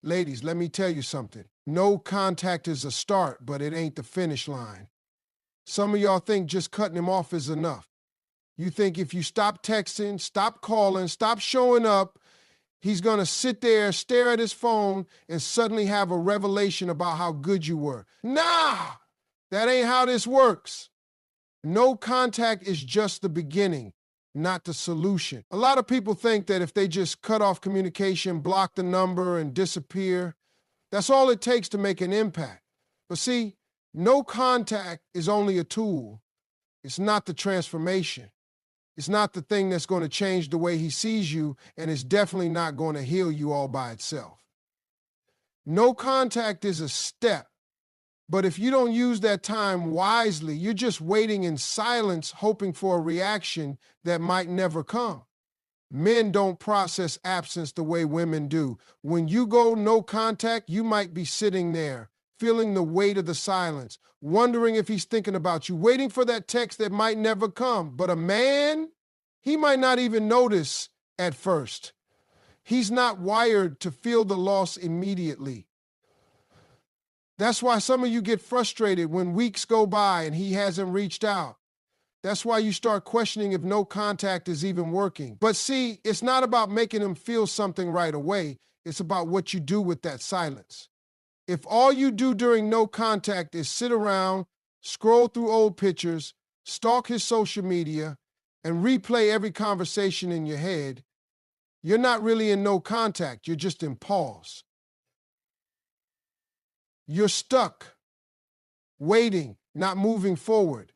Ladies, let me tell you something. No contact is a start, but it ain't the finish line. Some of y'all think just cutting him off is enough. You think if you stop texting, stop calling, stop showing up, he's going to sit there, stare at his phone, and suddenly have a revelation about how good you were. Nah, that ain't how this works. No contact is just the beginning, not the solution. A lot of people think that if they just cut off communication, block the number, and disappear, that's all it takes to make an impact. But see, no contact is only a tool. It's not the transformation. It's not the thing that's going to change the way he sees you, and it's definitely not going to heal you all by itself. No contact is a step, but if you don't use that time wisely, you're just waiting in silence, hoping for a reaction that might never come. Men don't process absence the way women do. When you go no contact, you might be sitting there, feeling the weight of the silence, wondering if he's thinking about you, waiting for that text that might never come. But a man, he might not even notice at first. He's not wired to feel the loss immediately. That's why some of you get frustrated when weeks go by and he hasn't reached out. That's why you start questioning if no contact is even working. But see, it's not about making him feel something right away. It's about what you do with that silence. If all you do during no contact is sit around, scroll through old pictures, stalk his social media, and replay every conversation in your head, you're not really in no contact. You're just in pause. You're stuck, waiting, not moving forward.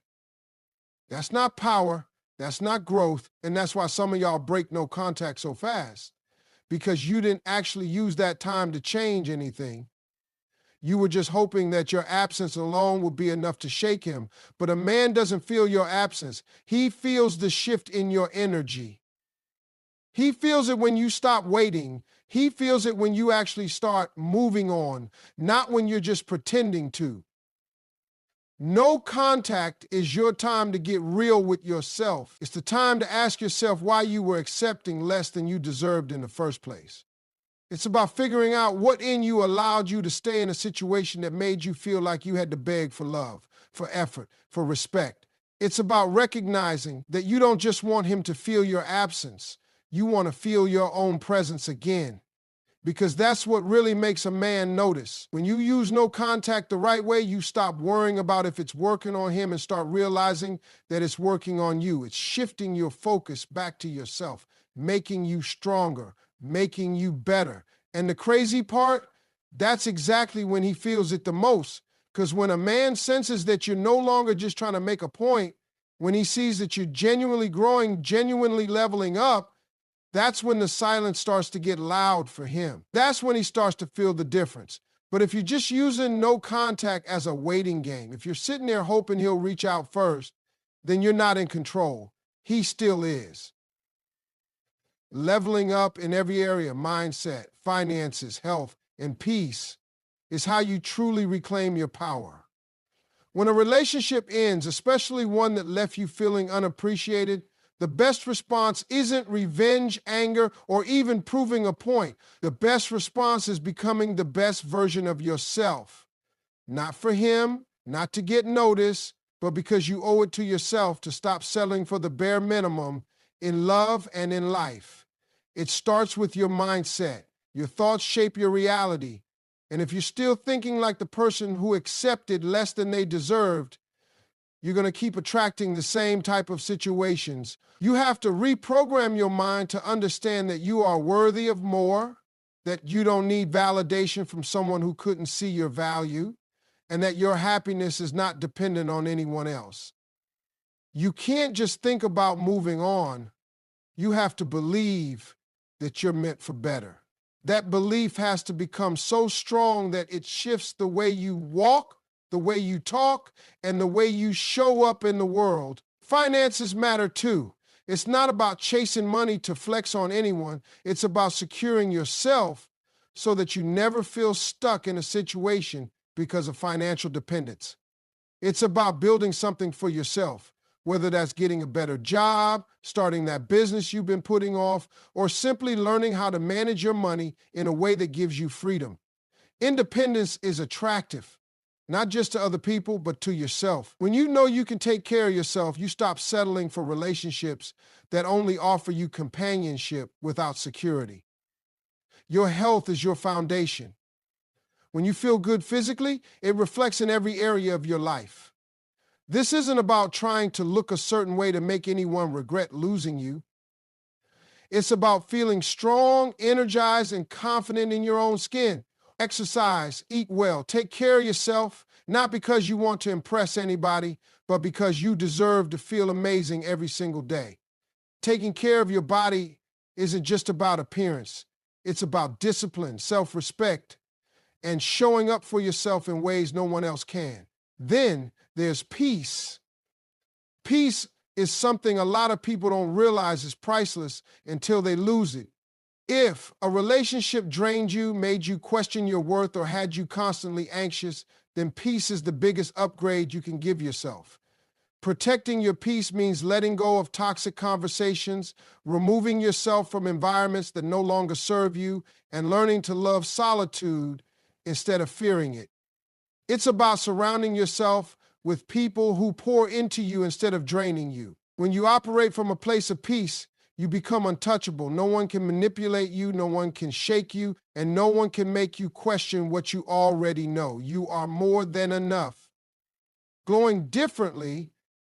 That's not power, that's not growth, and that's why some of y'all break no contact so fast, because you didn't actually use that time to change anything. You were just hoping that your absence alone would be enough to shake him. But a man doesn't feel your absence. He feels the shift in your energy. He feels it when you stop waiting. He feels it when you actually start moving on, not when you're just pretending to. No contact is your time to get real with yourself. It's the time to ask yourself why you were accepting less than you deserved in the first place. It's about figuring out what in you allowed you to stay in a situation that made you feel like you had to beg for love, for effort, for respect. It's about recognizing that you don't just want him to feel your absence. You want to feel your own presence again. Because that's what really makes a man notice. When you use no contact the right way, you stop worrying about if it's working on him and start realizing that it's working on you. It's shifting your focus back to yourself, making you stronger, making you better. And the crazy part, that's exactly when he feels it the most. Because when a man senses that you're no longer just trying to make a point, when he sees that you're genuinely growing, genuinely leveling up, that's when the silence starts to get loud for him. That's when he starts to feel the difference. But if you're just using no contact as a waiting game, if you're sitting there hoping he'll reach out first, then you're not in control. He still is. Leveling up in every area, mindset, finances, health, and peace, is how you truly reclaim your power. When a relationship ends, especially one that left you feeling unappreciated, the best response isn't revenge, anger, or even proving a point. The best response is becoming the best version of yourself. Not for him, not to get noticed, but because you owe it to yourself to stop settling for the bare minimum in love and in life. It starts with your mindset. Your thoughts shape your reality. And if you're still thinking like the person who accepted less than they deserved, you're going to keep attracting the same type of situations. You have to reprogram your mind to understand that you are worthy of more, that you don't need validation from someone who couldn't see your value, and that your happiness is not dependent on anyone else. You can't just think about moving on. You have to believe that you're meant for better. That belief has to become so strong that it shifts the way you walk, the way you talk, and the way you show up in the world. Finances matter too. It's not about chasing money to flex on anyone. It's about securing yourself so that you never feel stuck in a situation because of financial dependence. It's about building something for yourself, whether that's getting a better job, starting that business you've been putting off, or simply learning how to manage your money in a way that gives you freedom. Independence is attractive, not just to other people, but to yourself. When you know you can take care of yourself, you stop settling for relationships that only offer you companionship without security. Your health is your foundation. When you feel good physically, it reflects in every area of your life. This isn't about trying to look a certain way to make anyone regret losing you. It's about feeling strong, energized, and confident in your own skin. Exercise, eat well, take care of yourself, not because you want to impress anybody, but because you deserve to feel amazing every single day. Taking care of your body isn't just about appearance. It's about discipline, self-respect, and showing up for yourself in ways no one else can. Then there's peace. Peace is something a lot of people don't realize is priceless until they lose it. If a relationship drained you, made you question your worth, or had you constantly anxious, then peace is the biggest upgrade you can give yourself. Protecting your peace means letting go of toxic conversations, removing yourself from environments that no longer serve you, and learning to love solitude instead of fearing it. It's about surrounding yourself with people who pour into you instead of draining you. When you operate from a place of peace, you become untouchable. No one can manipulate you, no one can shake you, and no one can make you question what you already know. You are more than enough. Glowing differently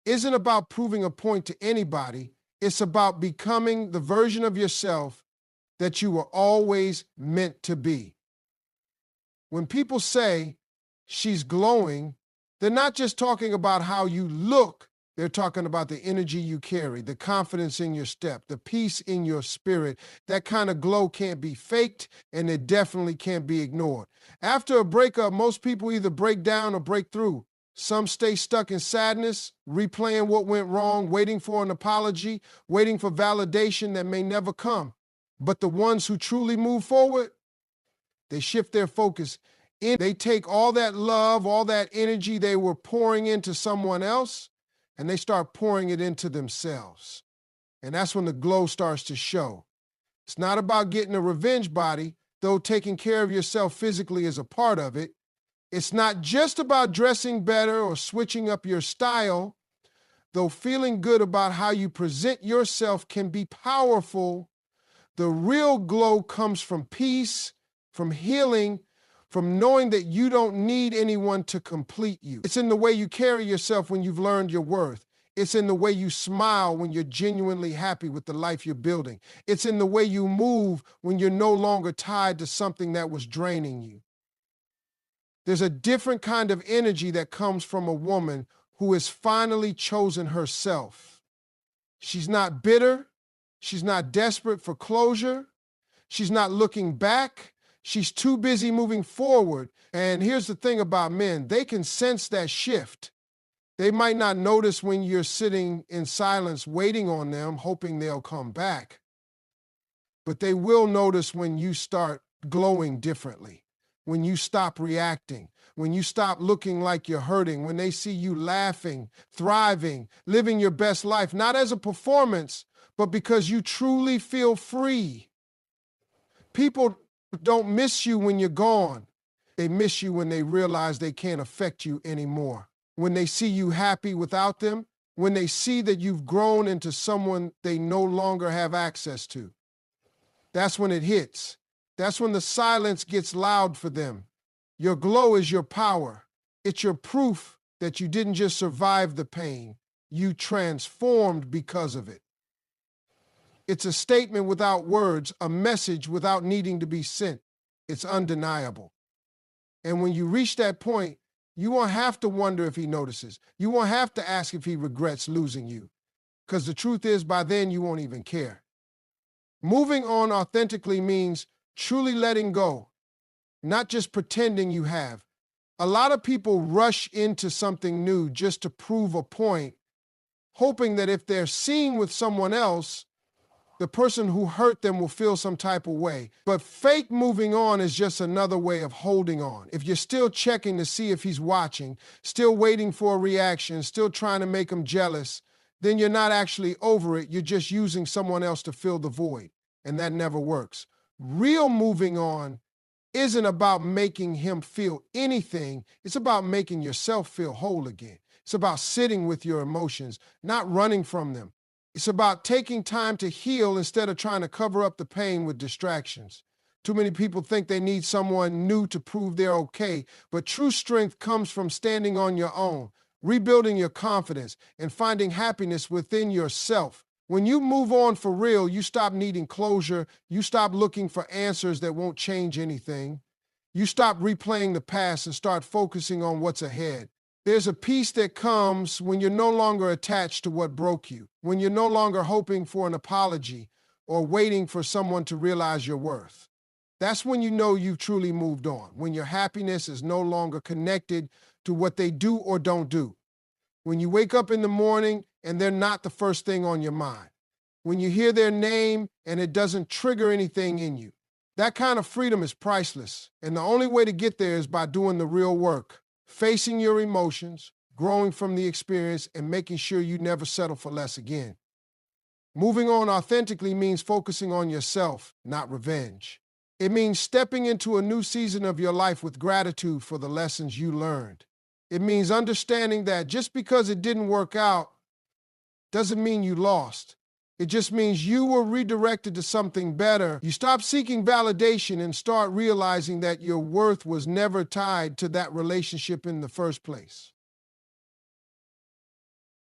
isn't about proving a point to anybody. It's about becoming the version of yourself that you were always meant to be. When people say she's glowing, they're not just talking about how you look. They're talking about the energy you carry, the confidence in your step, the peace in your spirit. That kind of glow can't be faked, and it definitely can't be ignored. After a breakup, most people either break down or break through. Some stay stuck in sadness, replaying what went wrong, waiting for an apology, waiting for validation that may never come. But the ones who truly move forward, they shift their focus. They take all that love, all that energy they were pouring into someone else, and they start pouring it into themselves. And that's when the glow starts to show. It's not about getting a revenge body, though taking care of yourself physically is a part of it. It's not just about dressing better or switching up your style, though feeling good about how you present yourself can be powerful. The real glow comes from peace, from healing, from knowing that you don't need anyone to complete you. It's in the way you carry yourself when you've learned your worth. It's in the way you smile when you're genuinely happy with the life you're building. It's in the way you move when you're no longer tied to something that was draining you. There's a different kind of energy that comes from a woman who has finally chosen herself. She's not bitter. She's not desperate for closure. She's not looking back. She's too busy moving forward. And here's the thing about men, they can sense that shift. They might not notice when you're sitting in silence waiting on them, hoping they'll come back. But they will notice when you start glowing differently, when you stop reacting, when you stop looking like you're hurting, when they see you laughing, thriving, living your best life, not as a performance, but because you truly feel free. People don't miss you when you're gone. They miss you when they realize they can't affect you anymore. When they see you happy without them, when they see that you've grown into someone they no longer have access to. That's when it hits. That's when the silence gets loud for them. Your glow is your power. It's your proof that you didn't just survive the pain, you transformed because of it. It's a statement without words, a message without needing to be sent. It's undeniable. And when you reach that point, you won't have to wonder if he notices. You won't have to ask if he regrets losing you. Because the truth is, by then, you won't even care. Moving on authentically means truly letting go, not just pretending you have. A lot of people rush into something new just to prove a point, hoping that if they're seen with someone else, the person who hurt them will feel some type of way. But fake moving on is just another way of holding on. If you're still checking to see if he's watching, still waiting for a reaction, still trying to make him jealous, then you're not actually over it. You're just using someone else to fill the void, and that never works. Real moving on isn't about making him feel anything. It's about making yourself feel whole again. It's about sitting with your emotions, not running from them. It's about taking time to heal instead of trying to cover up the pain with distractions. Too many people think they need someone new to prove they're okay, but true strength comes from standing on your own, rebuilding your confidence, and finding happiness within yourself. When you move on for real, you stop needing closure. You stop looking for answers that won't change anything. You stop replaying the past and start focusing on what's ahead. There's a peace that comes when you're no longer attached to what broke you, when you're no longer hoping for an apology or waiting for someone to realize your worth. That's when you know you've truly moved on, when your happiness is no longer connected to what they do or don't do. When you wake up in the morning and they're not the first thing on your mind. When you hear their name and it doesn't trigger anything in you. That kind of freedom is priceless. And the only way to get there is by doing the real work, facing your emotions, growing from the experience, and making sure you never settle for less again. Moving on authentically means focusing on yourself, not revenge. It means stepping into a new season of your life with gratitude for the lessons you learned. It means understanding that just because it didn't work out doesn't mean you lost. It just means you were redirected to something better. You stop seeking validation and start realizing that your worth was never tied to that relationship in the first place.